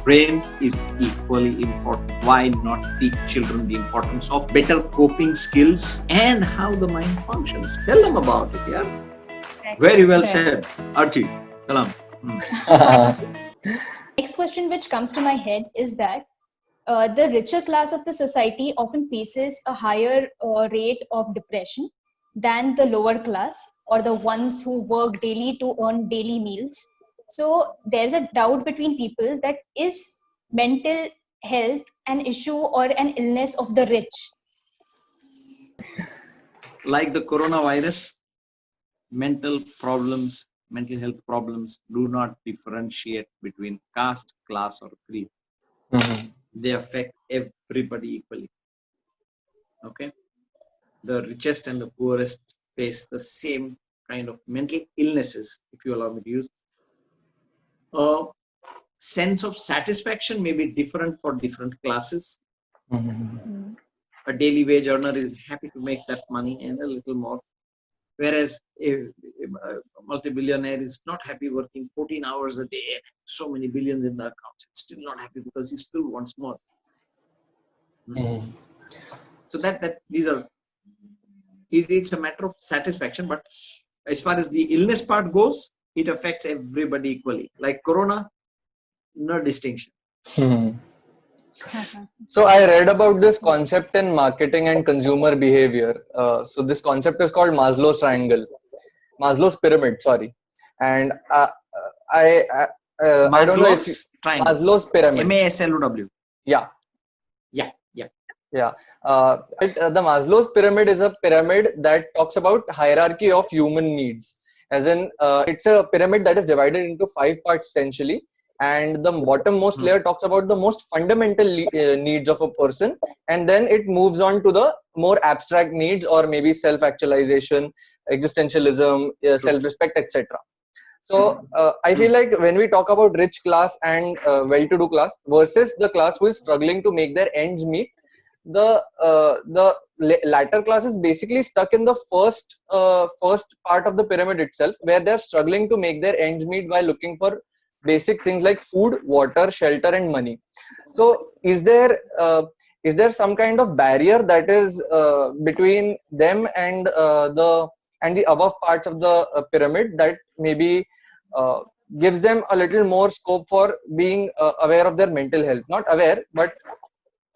brain is equally important. Why not teach children the importance of better coping skills and how the mind functions? Tell them about it, yeah? Very well said, Archie. Kalam. Next question which comes to my head is that the richer class of the society often faces a higher rate of depression than the lower class or the ones who work daily to earn daily meals. So there's a doubt between people that is mental health an issue or an illness of the rich? Like the coronavirus, mental health problems do not differentiate between caste, class, or creed. They affect everybody equally. Okay? The richest and the poorest face the same kind of mental illnesses, if you allow me to use. Sense of satisfaction may be different for different classes. A daily wage earner is happy to make that money and a little more. Whereas a multi-billionaire is not happy working 14 hours a day, so many billions in the account. He's still not happy because he still wants more. So it's a matter of satisfaction, but as far as the illness part goes, it affects everybody equally. Like corona, no distinction. So I read about this concept in marketing and consumer behavior. So this concept is called Maslow's pyramid, sorry. And I don't know if Maslow's pyramid. MASLOW. Yeah. The Maslow's pyramid is a pyramid that talks about hierarchy of human needs. As in, it's a pyramid that is divided into 5 parts essentially. And the bottommost layer talks about the most fundamental needs of a person, and then it moves on to the more abstract needs, or maybe self-actualization, existentialism, self-respect, etc. So I feel like when we talk about rich class and well-to-do class versus the class who is struggling to make their ends meet, the latter class is basically stuck in the first part of the pyramid itself, where they're struggling to make their ends meet by looking for basic things like food, water, shelter, and money. So is there some kind of barrier that is between them and the above parts of the pyramid that maybe gives them a little more scope for being aware of their mental health? Not aware, but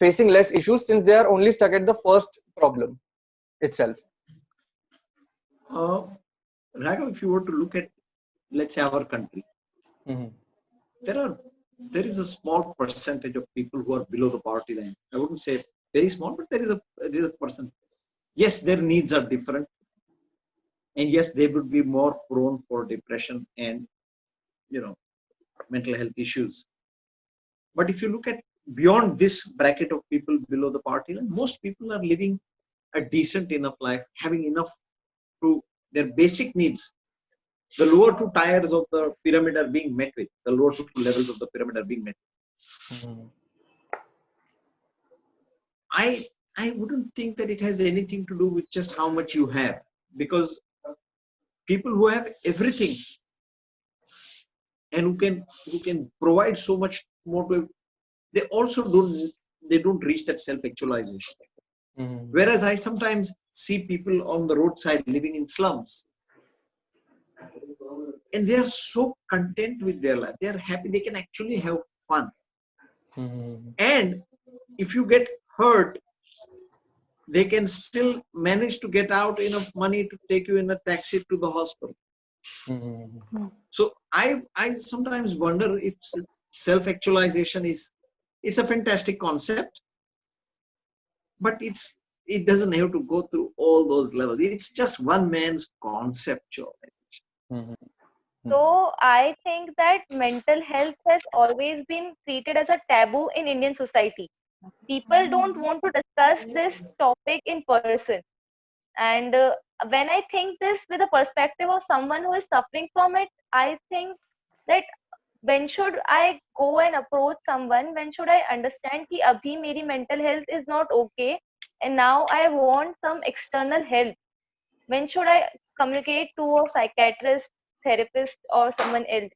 facing less issues, since they are only stuck at the first problem itself. Raghav, if you were to look at, let's say, our country, there is a small percentage of people who are below the poverty line. I wouldn't say very small, but there is a percent. Yes, their needs are different, and yes, they would be more prone for depression and mental health issues. But if you look at beyond this bracket of people below the poverty line, most people are living a decent enough life, having enough to their basic needs. The lower 2 tiers of the pyramid are being met with. The lower 2 levels of the pyramid are being met with. I wouldn't think that it has anything to do with just how much you have, because people who have everything and who can provide so much more to, they also don't reach that self-actualization. Whereas I sometimes see people on the roadside living in slums, and they are so content with their life. They are happy. They can actually have fun. And if you get hurt, they can still manage to get out enough money to take you in a taxi to the hospital. So I sometimes wonder if self-actualization it's a fantastic concept, but it doesn't have to go through all those levels. It's just one man's conceptualization. So I think that mental health has always been treated as a taboo in Indian society. People don't want to discuss this topic in person. And when I think this with the perspective of someone who is suffering from it, I think that when should I go and approach someone? When should I understand कि अभी मेरी mental health is not okay and now I want some external help? When should I communicate to a psychiatrist, therapist, or someone else?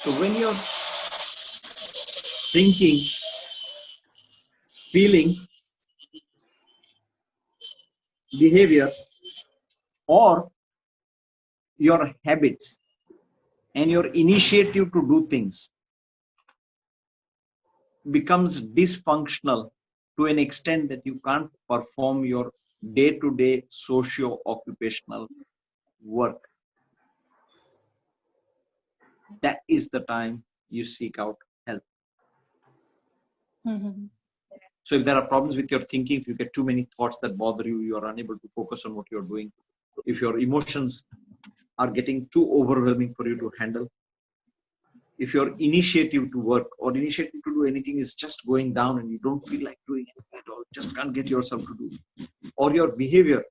So when you're thinking, feeling, behavior, or your habits and your initiative to do things becomes dysfunctional to an extent that you can't perform your day-to-day socio-occupational work, that is the time you seek out help. Mm-hmm. So if there are problems with your thinking, if you get too many thoughts that bother you, you are unable to focus on what you're doing. If your emotions are getting too overwhelming for you to handle, if your initiative to work or initiative to do anything is just going down and you don't feel like doing anything at all, just can't get yourself to do, or your behavior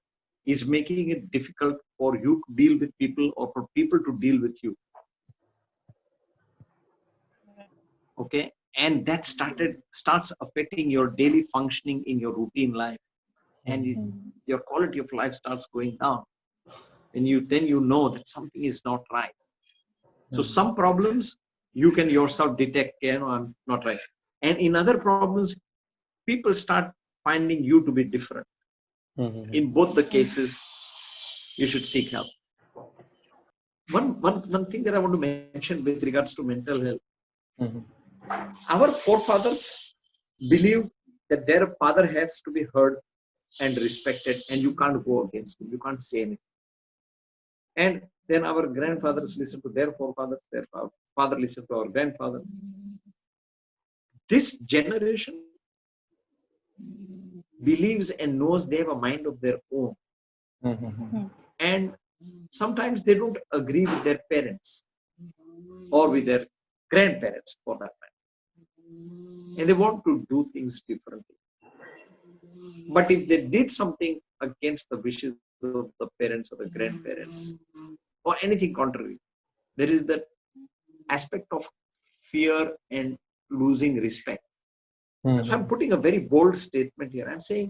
is making it difficult for you to deal with people or for people to deal with you. Okay, and that starts affecting your daily functioning in your routine life, and your quality of life starts going down, and then you know that something is not right. So some problems you can yourself detect, I'm not right, and in other problems people start finding you to be different. In both the cases you should seek help. One thing that I want to mention with regards to mental health, our forefathers believed that their father has to be heard and respected, and you can't go against him, you can't say anything. And then our grandfathers listened to their forefathers, their father listened to our grandfather. This generation believes and knows they have a mind of their own. And sometimes they don't agree with their parents or with their grandparents for that matter. And they want to do things differently. But if they did something against the wishes of the parents or the grandparents or anything contrary, there is that aspect of fear and losing respect. So I'm putting a very bold statement here. I'm saying,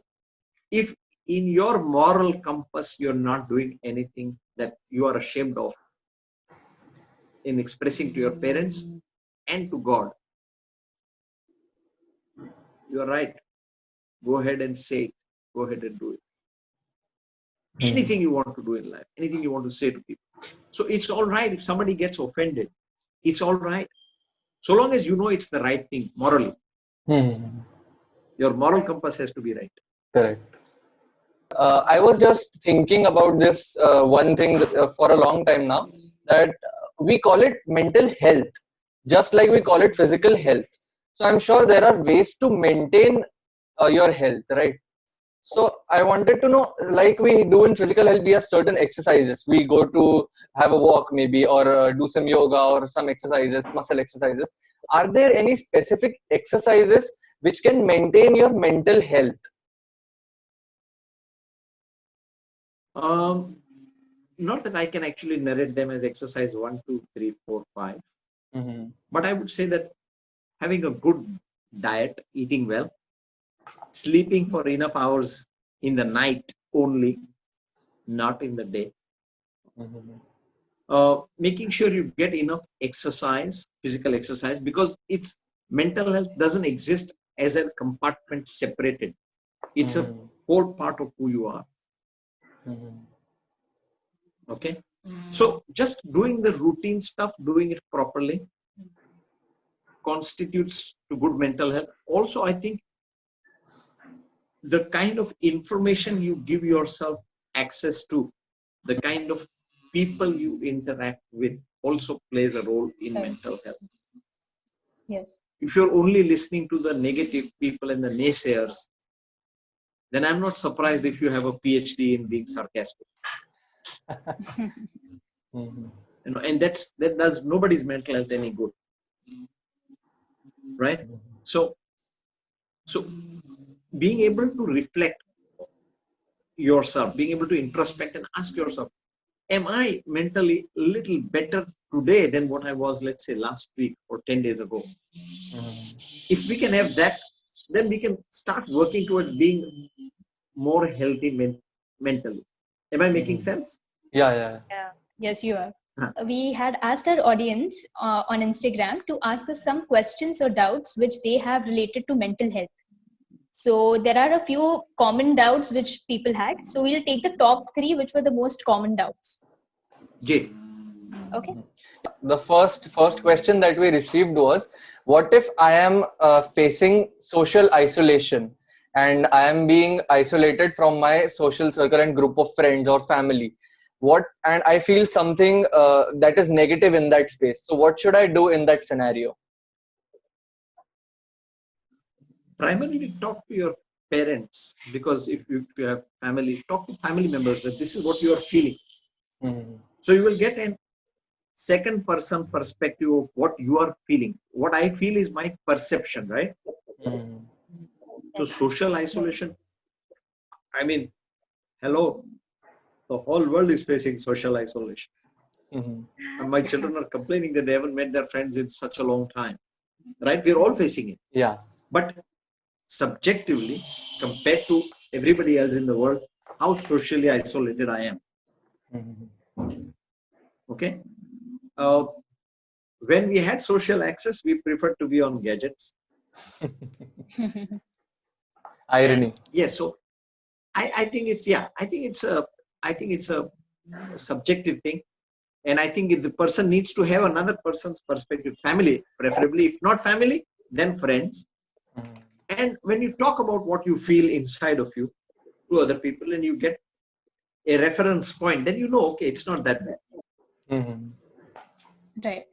if in your moral compass you're not doing anything that you are ashamed of in expressing to your parents and to God, you are right. Go ahead and say it. Go ahead and do it. Anything you want to do in life, anything you want to say to people. So it's all right if somebody gets offended. It's all right. So long as you know it's the right thing morally. Your moral compass has to be right. Correct. I was just thinking about this one thing for a long time now, that we call it mental health, just like we call it physical health. So I'm sure there are ways to maintain your health, right? So I wanted to know, like we do in physical health, we have certain exercises. We go to have a walk maybe, or do some yoga or some exercises, muscle exercises. Are there any specific exercises which can maintain your mental health? Not that I can actually narrate them as exercise 1, 2, 3, 4, 5. But I would say that having a good diet, eating well, sleeping for enough hours in the night only, not in the day. Making sure you get enough exercise, physical exercise, because it's mental health doesn't exist as a compartment separated. It's a whole part of who you are. Okay. So just doing the routine stuff, doing it properly, constitutes to good mental health. Also, I think the kind of information you give yourself access to, the kind of people you interact with also plays a role in mental health. Yes. If you're only listening to the negative people and the naysayers, then I'm not surprised if you have a PhD in being sarcastic. And that does nobody's mental health any good, right? So being able to reflect yourself, being able to introspect and ask yourself, am I mentally a little better today than what I was, let's say, last week or 10 days ago? If we can have that, then we can start working towards being more healthy mentally. Am I making sense? Yeah. Yes, you are. we had asked our audience on Instagram to ask us some questions or doubts which they have related to mental health. So there are a few common doubts which people had. So we'll take the top 3, which were the most common doubts. Jay. Okay. The first question that we received was, what if I am facing social isolation and I am being isolated from my social circle and group of friends or family? And I feel something that is negative in that space. So what should I do in that scenario? Primarily talk to your parents, because if you have family, talk to family members that this is what you are feeling. So you will get a second person perspective of what you are feeling. What I feel is my perception, right? So social isolation, I mean, hello, the whole world is facing social isolation. And my children are complaining that they haven't met their friends in such a long time, right? We're all facing it. Yeah. But subjectively, compared to everybody else in the world, how socially isolated I am. Okay. When we had social access, we preferred to be on gadgets. Irony. Yes. So I think it's a subjective thing. And I think if the person needs to have another person's perspective, family, preferably. If not family, then friends. And when you talk about what you feel inside of you to other people and you get a reference point, then you know, okay, it's not that bad. Right.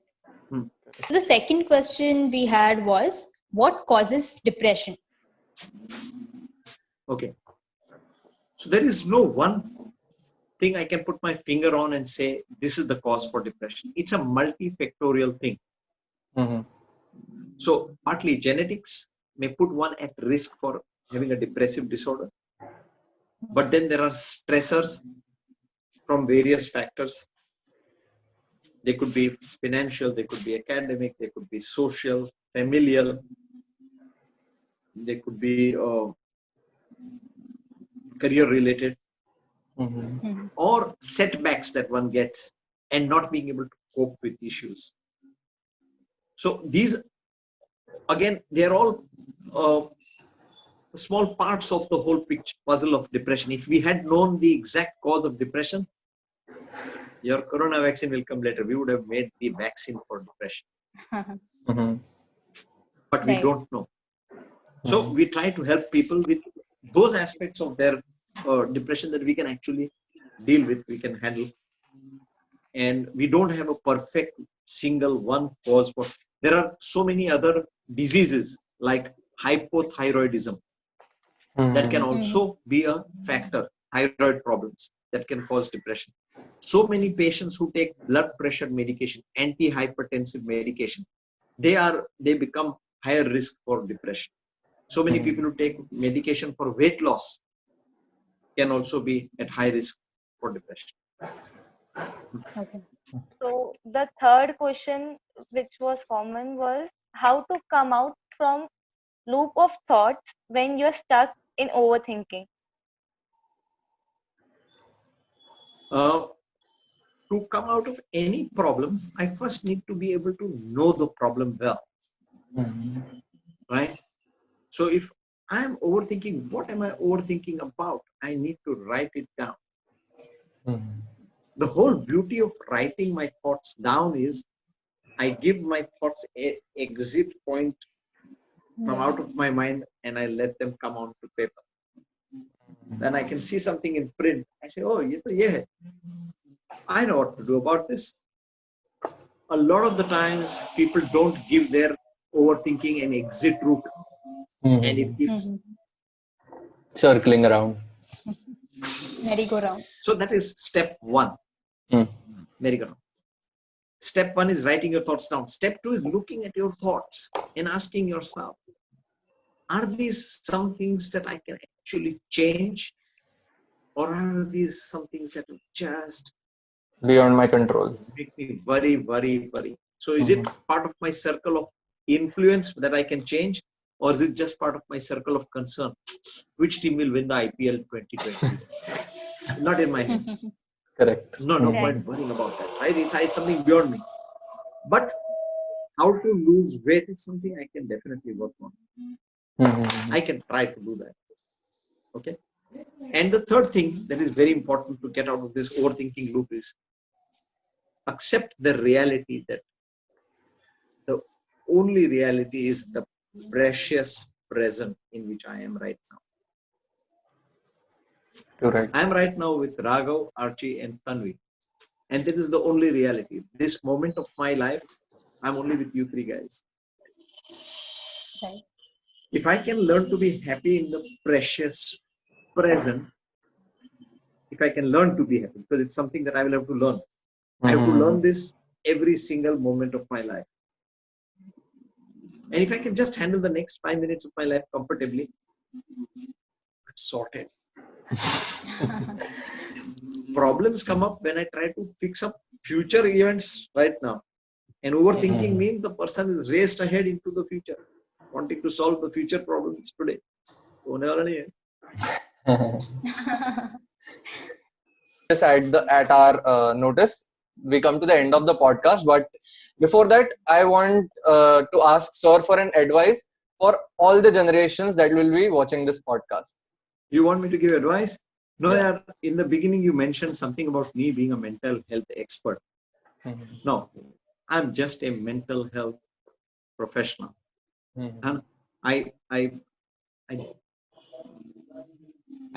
The second question we had was, what causes depression? Okay. So there is no one thing I can put my finger on and say, this is the cause for depression. It's a multifactorial thing. So partly genetics may put one at risk for having a depressive disorder. But then there are stressors from various factors. They could be financial, they could be academic, they could be social, familial, they could be career related, or setbacks that one gets and not being able to cope with issues. So these, again, they're all small parts of the whole picture, puzzle of depression. If we had known the exact cause of depression, your corona vaccine will come later. We would have made the vaccine for depression. But we don't know. So we try to help people with those aspects of their depression that we can actually deal with, we can handle. And we don't have a perfect single one cause for. There are so many other diseases like hypothyroidism that can also be a factor, thyroid problems that can cause depression. So many patients who take blood pressure medication, antihypertensive medication, they become higher risk for depression. So many people who take medication for weight loss can also be at high risk for depression. Okay. So the third question which was common was how to come out from loop of thoughts when you're stuck in overthinking. To come out of any problem, I first need to be able to know the problem well. Right? So if I'm overthinking, what am I overthinking about? I need to write it down. The whole beauty of writing my thoughts down is I give my thoughts an exit point from out of my mind and I let them come onto paper. Then I can see something in print. I say, oh, yeah, I know what to do about this. A lot of the times people don't give their overthinking an exit route. And it keeps circling around. Merry-go-round. So that is step one. Merry-go-round. Step one is writing your thoughts down. Step two is looking at your thoughts and asking yourself, are these some things that I can actually change? Or are these some things that are just beyond my control? Make me worry. So is it part of my circle of influence that I can change? Or is it just part of my circle of concern? Which team will win the IPL 2020? Not in my hands. Correct. No point worrying about that, right? It's something beyond me. But how to lose weight is something I can definitely work on. I can try to do that. Okay. And the third thing that is very important to get out of this overthinking loop is accept the reality that the only reality is the precious present in which I am right now. Correct. I am right now with Raghav, Archie, and Tanvi. And that is the only reality. This moment of my life, I'm only with you three guys. Right. If I can learn to be happy in the precious present, if I can learn to be happy, because it's something that I will have to learn. I have to learn this every single moment of my life. And if I can just handle the next 5 minutes of my life comfortably, I'm sorted. Problems come up when I try to fix up future events right now. And overthinking means the person is raced ahead into the future, wanting to solve the future problems today. Just at our notice, we come to the end of the podcast. But before that, I want to ask Sir for an advice for all the generations that will be watching this podcast. You want me to give advice? No, yeah. In the beginning, you mentioned something about me being a mental health expert. No, I'm just a mental health professional. And I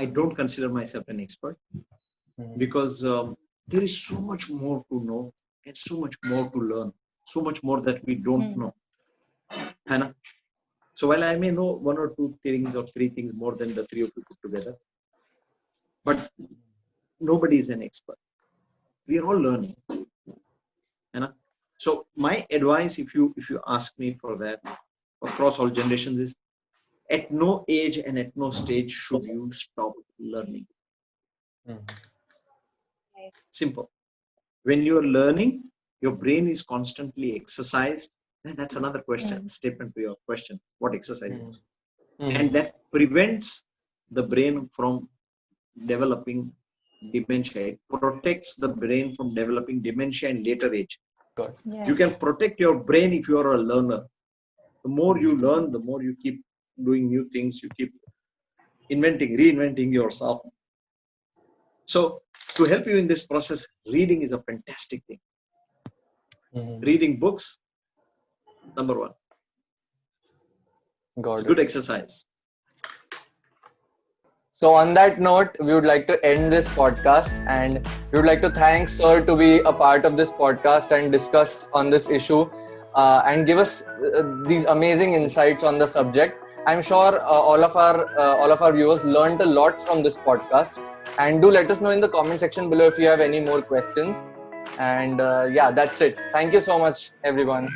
don't consider myself an expert because there is so much more to know and so much more to learn, so much more that we don't know. Hannah? So while I may know one or two things or three things more than the three of you put together, but nobody is an expert. We are all learning. Hannah? So my advice, if you ask me for that, across all generations, is at no age and at no stage should you stop learning. Simple. When you are learning, your brain is constantly exercised. And that's another question, statement to your question. What exercises? And that prevents the brain from developing dementia. It protects the brain from developing dementia in later age. You can protect your brain if you are a learner. The more you learn, the more you keep doing new things, you keep reinventing yourself. So to help you in this process, reading is a fantastic thing. Reading books, number one. It's good exercise. So on that note, we would like to end this podcast, and we would like to thank Sir to be a part of this podcast and discuss on this issue and give us these amazing insights on the subject. I'm sure all of our viewers learned a lot from this podcast, and do let us know in the comment section below if you have any more questions. And yeah, that's it. Thank you so much, everyone.